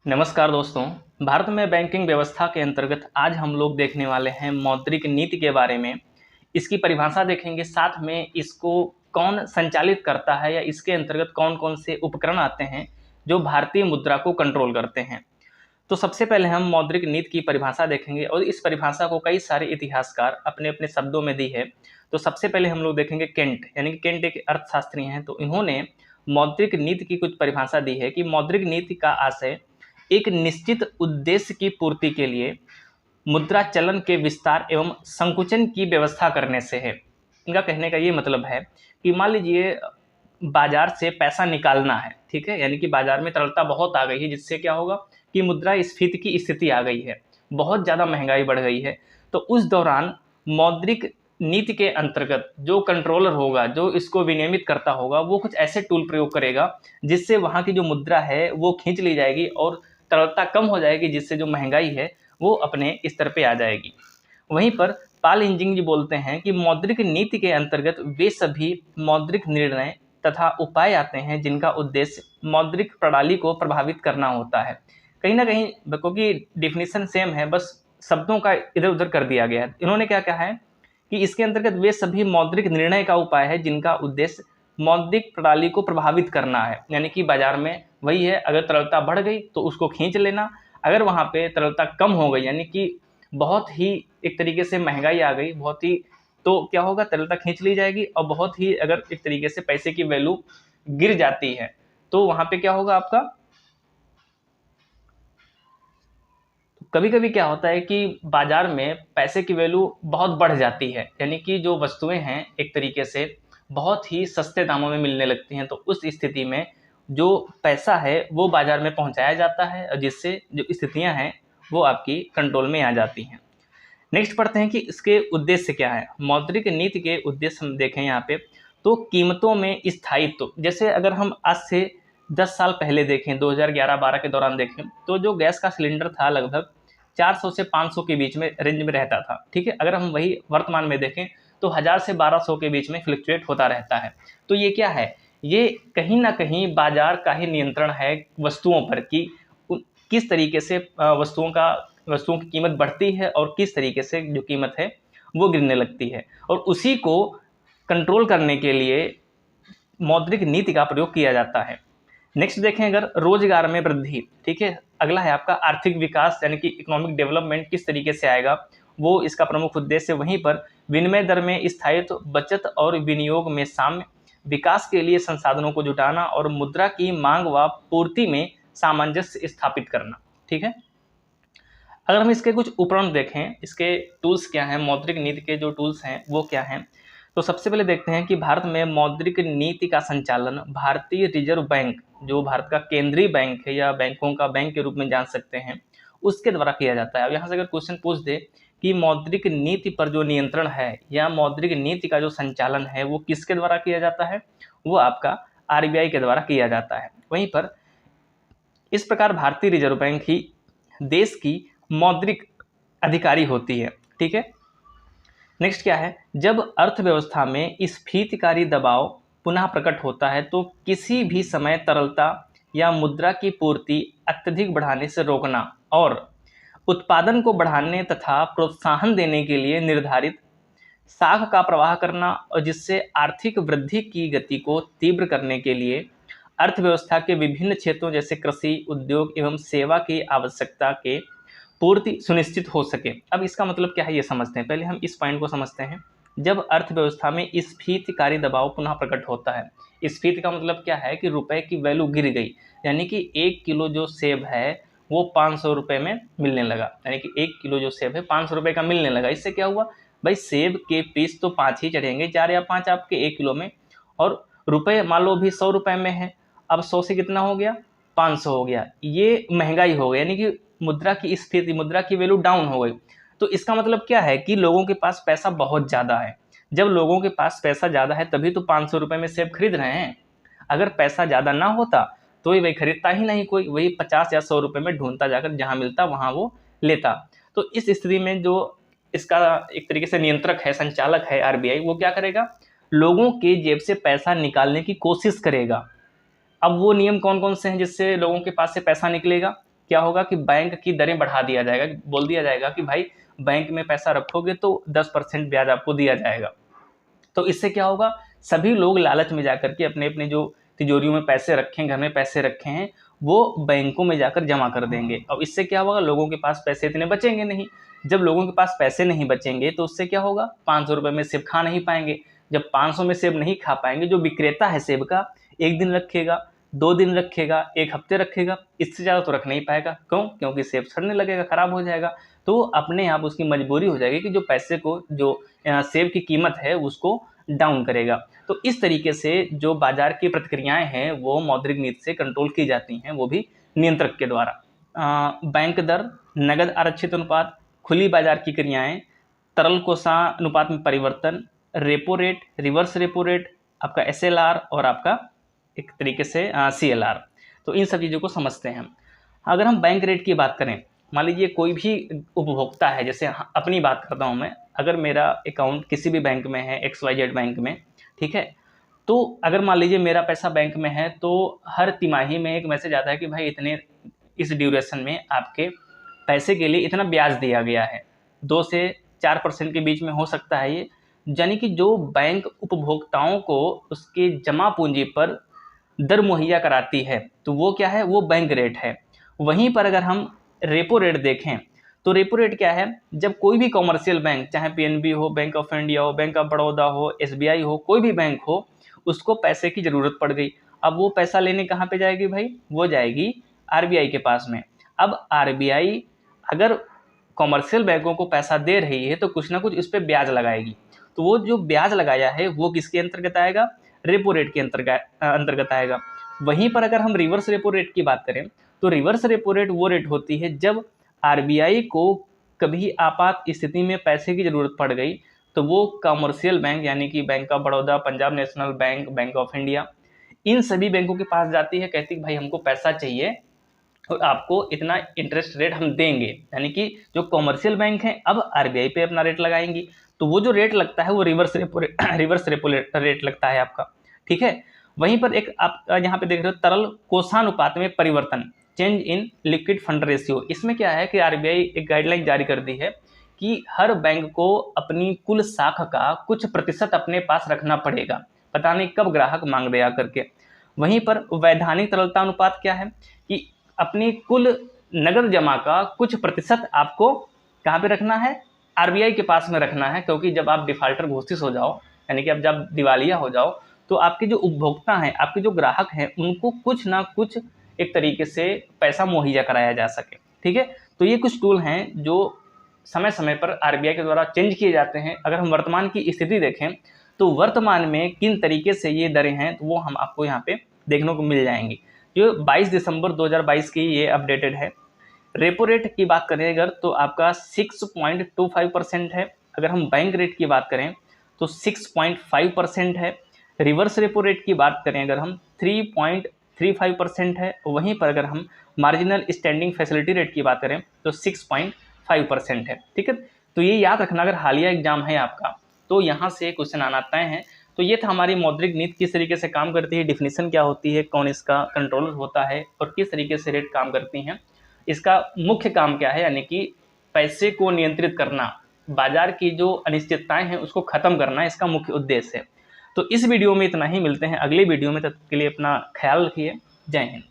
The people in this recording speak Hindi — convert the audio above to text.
नमस्कार दोस्तों। भारत में बैंकिंग व्यवस्था के अंतर्गत आज हम लोग देखने वाले हैं मौद्रिक नीति के बारे में। इसकी परिभाषा देखेंगे, साथ में इसको कौन संचालित करता है या इसके अंतर्गत कौन कौन से उपकरण आते हैं जो भारतीय मुद्रा को कंट्रोल करते हैं। तो सबसे पहले हम मौद्रिक नीति की परिभाषा देखेंगे और इस परिभाषा को कई सारे इतिहासकार अपने अपने शब्दों में दी है। तो सबसे पहले हम लोग देखेंगे केंट, यानी कि केंट एक अर्थशास्त्री हैं, तो इन्होंने मौद्रिक नीति की कुछ परिभाषा दी है कि मौद्रिक नीति का आशय एक निश्चित उद्देश्य की पूर्ति के लिए मुद्रा चलन के विस्तार एवं संकुचन की व्यवस्था करने से है। इनका कहने का ये मतलब है कि मान लीजिए बाजार से पैसा निकालना है, ठीक है, यानी कि बाजार में तरलता बहुत आ गई है, जिससे क्या होगा कि मुद्रास्फीति की स्थिति आ गई है, बहुत ज़्यादा महंगाई बढ़ गई है। तो उस दौरान मौद्रिक नीति के अंतर्गत जो कंट्रोलर होगा, जो इसको विनियमित करता होगा, वो कुछ ऐसे टूल प्रयोग करेगा जिससे वहाँ की जो मुद्रा है वो खींच ली जाएगी और तरलता कम हो जाएगी, जिससे जो महंगाई है वो अपने स्तर पे आ जाएगी। वहीं पर पाल इंजिंग जी बोलते हैं कि मौद्रिक नीति के अंतर्गत वे सभी मौद्रिक निर्णय तथा उपाय आते हैं जिनका उद्देश्य मौद्रिक प्रणाली को प्रभावित करना होता है। कहीं ना कहीं क्योंकि डिफिनीशन सेम है, बस शब्दों का इधर उधर कर दिया गया है। इन्होंने क्या कहा है कि इसके अंतर्गत वे सभी मौद्रिक निर्णय का उपाय है जिनका उद्देश्य मौद्रिक प्रणाली को प्रभावित करना है। यानी कि बाजार में वही है, अगर तरलता बढ़ गई तो उसको खींच लेना, अगर वहाँ पे तरलता कम हो गई, यानी कि बहुत ही एक तरीके से महंगाई आ गई बहुत ही, तो क्या होगा, तरलता खींच ली जाएगी। और बहुत ही अगर एक तरीके से पैसे की वैल्यू गिर जाती है तो वहाँ पे क्या होगा आपका, कभी कभी क्या होता है कि बाजार में पैसे की वैल्यू बहुत बढ़ जाती है, यानी कि जो वस्तुएं हैं एक तरीके से बहुत ही सस्ते दामों में मिलने लगती हैं। तो उस स्थिति में जो पैसा है वो बाजार में पहुंचाया जाता है और जिससे जो स्थितियां हैं वो आपकी कंट्रोल में आ जाती हैं। नेक्स्ट पढ़ते हैं कि इसके उद्देश्य क्या है। मौद्रिक नीति के उद्देश्य हम देखें यहाँ पे, तो कीमतों में स्थायित्व। जैसे अगर हम आज से 10 साल पहले देखें, 2011-12 के दौरान देखें, तो जो गैस का सिलेंडर था लगभग 400 से 500 के बीच में रेंज में रहता था, ठीक है। अगर हम वही वर्तमान में देखें तो 1000 से 1200 के बीच में फ्लक्चुएट होता रहता है। तो ये क्या है, ये कहीं ना कहीं बाजार का ही नियंत्रण है वस्तुओं पर कि किस तरीके से वस्तुओं की कीमत बढ़ती है और किस तरीके से जो कीमत है वो गिरने लगती है। और उसी को कंट्रोल करने के लिए मौद्रिक नीति का प्रयोग किया जाता है। नेक्स्ट देखें, अगर रोजगार में वृद्धि, ठीक है, अगला है आपका आर्थिक विकास, यानी कि इकोनॉमिक डेवलपमेंट किस तरीके से आएगा, वो इसका प्रमुख उद्देश्य। वहीं पर विनिमय दर में स्थायित्व, बचत और विनियोग में साम्य, विकास के लिए संसाधनों को जुटाना और मुद्रा की मांग व पूर्ति में सामंजस्य स्थापित करना, ठीक है। अगर हम इसके कुछ उपकरण देखें, इसके टूल्स क्या हैं, मौद्रिक नीति के जो टूल्स हैं वो क्या हैं, तो सबसे पहले देखते हैं कि भारत में मौद्रिक नीति का संचालन भारतीय रिजर्व बैंक, जो भारत का केंद्रीय बैंक है या बैंकों का बैंक के रूप में जान सकते हैं, उसके द्वारा किया जाता है। अब यहाँ से अगर क्वेश्चन पूछ दे कि मौद्रिक नीति पर जो नियंत्रण है या मौद्रिक नीति का जो संचालन है वो किसके द्वारा किया जाता है, वो आपका आरबीआई के द्वारा किया जाता है। वहीं पर इस प्रकार भारतीय रिजर्व बैंक ही देश की मौद्रिक अधिकारी होती है, ठीक है। नेक्स्ट क्या है, जब अर्थव्यवस्था में स्फीतिकारी दबाव पुनः प्रकट होता है तो किसी भी समय तरलता या मुद्रा की पूर्ति अत्यधिक बढ़ाने से रोकना और उत्पादन को बढ़ाने तथा प्रोत्साहन देने के लिए निर्धारित साख का प्रवाह करना, और जिससे आर्थिक वृद्धि की गति को तीव्र करने के लिए अर्थव्यवस्था के विभिन्न क्षेत्रों जैसे कृषि, उद्योग एवं सेवा की आवश्यकता के पूर्ति सुनिश्चित हो सके। अब इसका मतलब क्या है ये समझते हैं, पहले हम इस पॉइंट को समझते हैं। जब अर्थव्यवस्था में स्फीतिकारी दबाव पुनः प्रकट होता है, स्फीति का मतलब क्या है कि रुपए की वैल्यू गिर गई, यानी कि 1 किलो जो सेब है वो 500 रुपये में मिलने लगा, यानी कि 1 किलो जो सेब है 500 रुपये का मिलने लगा। इससे क्या हुआ भाई, सेब के पीस तो 5 ही चढ़ेंगे, 4 या 5 आपके 1 किलो में, और रुपये मान लो भी 100 रुपये में है, अब 100 से कितना हो गया, 500 हो गया, ये महंगाई हो गई, यानी कि मुद्रा की स्फीति, मुद्रा की वैल्यू डाउन हो गई। तो इसका मतलब क्या है कि लोगों के पास पैसा बहुत ज़्यादा है। जब लोगों के पास पैसा ज़्यादा है तभी तो 500 रुपये में सेब खरीद रहे हैं। अगर पैसा ज़्यादा ना होता तो ये वही खरीदता ही नहीं, कोई वही 50 या 100 रुपये में ढूंढता, जाकर जहाँ मिलता वहाँ वो लेता। तो इस स्थिति में जो इसका एक तरीके से नियंत्रक है, संचालक है आरबीआई, वो क्या करेगा, लोगों के जेब से पैसा निकालने की कोशिश करेगा। अब वो नियम कौन कौन से हैं जिससे लोगों के पास से पैसा निकलेगा, क्या होगा कि बैंक की दरें बढ़ा दिया जाएगा, बोल दिया जाएगा कि भाई बैंक में पैसा रखोगे तो 10% ब्याज आपको दिया जाएगा। तो इससे क्या होगा, सभी लोग लालच में जाकर के अपने अपने जो तिजोरियों में पैसे रखे हैं, घर में पैसे रखे हैं, वो बैंकों में जाकर जमा कर देंगे। और इससे क्या होगा, लोगों के पास पैसे इतने बचेंगे नहीं। जब लोगों के पास पैसे नहीं बचेंगे तो उससे क्या होगा, 500 रुपये में सेब खा नहीं पाएंगे। जब 500 में सेब नहीं खा पाएंगे, जो विक्रेता है सेब का, 1 दिन रखेगा, 2 दिन रखेगा, 1 हफ्ते रखेगा, इससे ज़्यादा तो रख नहीं पाएगा। क्यों? क्योंकि सेब सड़ने लगेगा, खराब हो जाएगा। तो अपने आप उसकी मजबूरी हो जाएगी कि जो पैसे को, जो सेब की कीमत है उसको डाउन करेगा। तो इस तरीके से जो बाजार की प्रतिक्रियाएं हैं वो मौद्रिक नीति से कंट्रोल की जाती हैं, वो भी नियंत्रक के द्वारा। बैंक दर, नगद आरक्षित अनुपात, खुली बाजार की क्रियाएं, तरल कोषानुपात में परिवर्तन, repo rate, reverse repo rate, आपका SLR और आपका एक तरीके से CLR। तो इन सब चीज़ों को समझते हैं। अगर हम बैंक रेट की बात करें, मान लीजिए कोई भी उपभोक्ता है, जैसे अपनी बात करता हूँ मैं, अगर मेरा अकाउंट किसी भी बैंक में है, XYZ बैंक में, ठीक है, तो अगर मान लीजिए मेरा पैसा बैंक में है तो हर तिमाही में एक मैसेज आता है कि भाई इतने, इस ड्यूरेशन में आपके पैसे के लिए इतना ब्याज दिया गया है, 2 से 4% के बीच में हो सकता है ये। यानी कि जो बैंक उपभोक्ताओं को उसके जमा पूंजी पर दर मुहैया कराती है, तो वो क्या है, वो बैंक रेट है। वहीं पर अगर हम रेपो रेट देखें तो रेपो रेट क्या है, जब कोई भी कॉमर्शियल बैंक, चाहे PNB हो, बैंक ऑफ इंडिया हो, बैंक ऑफ बड़ौदा हो, SBI हो, कोई भी बैंक हो, उसको पैसे की ज़रूरत पड़ गई। अब वो पैसा लेने कहाँ पे जाएगी भाई, वो जाएगी RBI के पास में। अब RBI अगर कॉमर्शियल बैंकों को पैसा दे रही है तो कुछ ना कुछ इस पर ब्याज लगाएगी। तो वो जो ब्याज लगाया है वो किसके अंतर्गत आएगा, रेपो रेट के अंतर्गत आएगा। वहीं पर अगर हम रिवर्स रेपो रेट की बात करें तो रिवर्स रेपो रेट वो रेट होती है जब RBI को कभी आपात स्थिति में पैसे की ज़रूरत पड़ गई, तो वो कमर्शियल बैंक यानी कि bank of Baroda, Punjab national bank, bank of India, इन सभी बैंकों के पास जाती है, कहती है भाई हमको पैसा चाहिए और आपको इतना इंटरेस्ट रेट हम देंगे। यानी कि जो कॉमर्शियल बैंक हैं अब RBI पे अपना रेट लगाएंगी, तो वो जो रेट लगता है वो रिवर्स रेपो रेट लगता है आपका, ठीक है। वहीं पर एक आप यहाँ पे देख रहे हो तरल कोषानुपात में परिवर्तन, change in liquid fund ratio. इसमें क्या है कि RBI एक गाइडलाइन जारी कर दी है कि हर बैंक को अपनी कुल साख का कुछ प्रतिशत अपने पास रखना पड़ेगा, पता नहीं कब ग्राहक मांग दे आकर के। वहीं पर वैधानिक तरलता अनुपात क्या है कि अपनी कुल नगद जमा का कुछ प्रतिशत आपको कहाँ पे रखना है, RBI के पास में रखना है। क्योंकि जब आप डिफाल्टर घोषित हो जाओ, यानी कि अब जब दिवालिया हो जाओ, तो आपके जो उपभोक्ता हैं, आपके जो ग्राहक हैं, उनको कुछ ना कुछ एक तरीके से पैसा मुहैया कराया जा सके, ठीक है। तो ये कुछ टूल हैं जो समय समय पर RBI के द्वारा चेंज किए जाते हैं। अगर हम वर्तमान की स्थिति देखें तो वर्तमान में किन तरीके से ये दरें हैं, तो वो हम आपको यहाँ पे देखने को मिल जाएंगी। जो 22 दिसंबर 2022 की ये अपडेटेड है। रेपो रेट की बात करें अगर, तो आपका 6.25% है। अगर हम बैंक रेट की बात करें तो 6.5% है। रिवर्स रेपो रेट की बात करें अगर हम 3.35% है। वहीं पर अगर हम मार्जिनल स्टैंडिंग फैसिलिटी रेट की बात करें तो 6.5% है, ठीक है। तो ये याद रखना, अगर हालिया एग्जाम है आपका तो यहाँ से क्वेश्चन आना तय है। तो ये था हमारी मौद्रिक नीति किस तरीके से काम करती है, डिफिनीशन क्या होती है, कौन इसका कंट्रोलर होता है और किस तरीके से रेट काम करती हैं, इसका मुख्य काम क्या है, यानी कि पैसे को नियंत्रित करना, बाजार की जो अनिश्चितताएं हैं उसको खत्म करना इसका मुख्य उद्देश्य है। तो इस वीडियो में इतना ही, मिलते हैं अगले वीडियो में, तब तक के लिए अपना ख्याल रखिए। जय हिंद।